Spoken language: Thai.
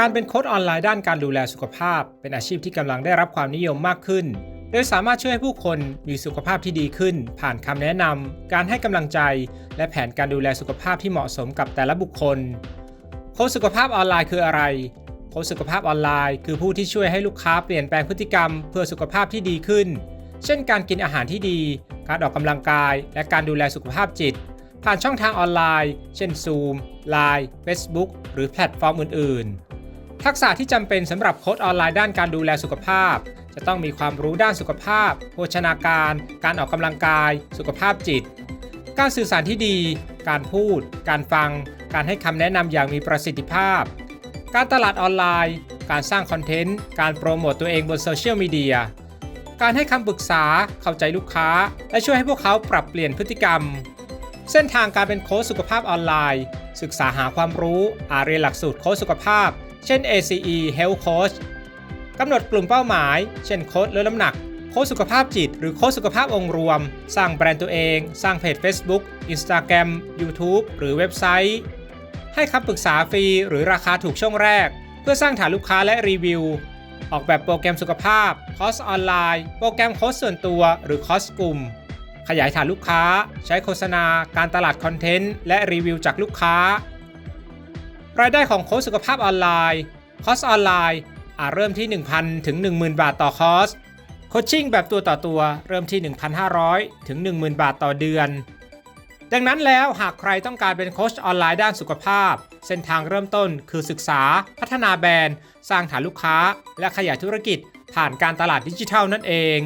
การเป็นโค้ชออนไลน์ด้านการดูแลสุขภาพเป็นอาชีพที่กำลังได้รับความนิยมมากขึ้นโดยสามารถช่วยให้ผู้คนมีสุขภาพที่ดีขึ้นผ่านคำแนะนำการให้กำลังใจและแผนการดูแลสุขภาพที่เหมาะสมกับแต่ละบุคคลโค้ชสุขภาพออนไลน์คืออะไรโค้ชสุขภาพออนไลน์คือผู้ที่ช่วยให้ลูกค้าเปลี่ยนแปลงพฤติกรรมเพื่อสุขภาพที่ดีขึ้นเช่นการกินอาหารที่ดีการออกกำลังกายและการดูแลสุขภาพจิตผ่านช่องทางออนไลน์เช่น Zoom, Line, Facebook หรือแพลตฟอร์มอื่นๆทักษะที่จำเป็นสำหรับโค้ชออนไลน์ด้านการดูแลสุขภาพจะต้องมีความรู้ด้านสุขภาพโภชนาการการออกกำลังกายสุขภาพจิตการสื่อสารที่ดีการพูดการฟังการให้คำแนะนำอย่างมีประสิทธิภาพการตลาดออนไลน์การสร้างคอนเทนต์การโปรโมตตัวเองบนโซเชียลมีเดียการให้คำปรึกษาเข้าใจลูกค้าและช่วยให้พวกเขาปรับเปลี่ยนพฤติกรรมเส้นทางการเป็นโค้ชสุขภาพออนไลน์ศึกษาหาความรู้เรียนหลักสูตรโค้ชสุขภาพเช่น ACE Health Coach กำหนดกลุ่มเป้าหมายเช่นโค้ชลดน้ำหนักโค้ชสุขภาพจิตหรือโค้ชสุขภาพองค์รวมสร้างแบรนด์ตัวเองสร้างเพจ Facebook Instagram YouTube หรือเว็บไซต์ให้คำปรึกษาฟรีหรือราคาถูกช่วงแรกเพื่อสร้างฐานลูกค้าและรีวิวออกแบบโปรแกรมสุขภาพคอร์สออนไลน์โปรแกรมโค้ชส่วนตัวหรือคอร์สกลุ่มขยายฐานลูกค้าใช้โฆษณาการตลาดคอนเทนต์และรีวิวจากลูกค้ารายได้ของโค้ชสุขภาพออนไลน์คอร์สออนไลน์เริ่มที่ 1,000 ถึง 10,000 บาทต่อคอร์สโคชชิ่งแบบตัวต่อตัวเริ่มที่ 1,500 ถึง 10,000 บาทต่อเดือนดังนั้นแล้วหากใครต้องการเป็นโค้ชออนไลน์ด้านสุขภาพเส้นทางเริ่มต้นคือศึกษาพัฒนาแบรนด์สร้างฐานลูกค้าและขยายธุรกิจผ่านการตลาดดิจิทัลนั่นเอง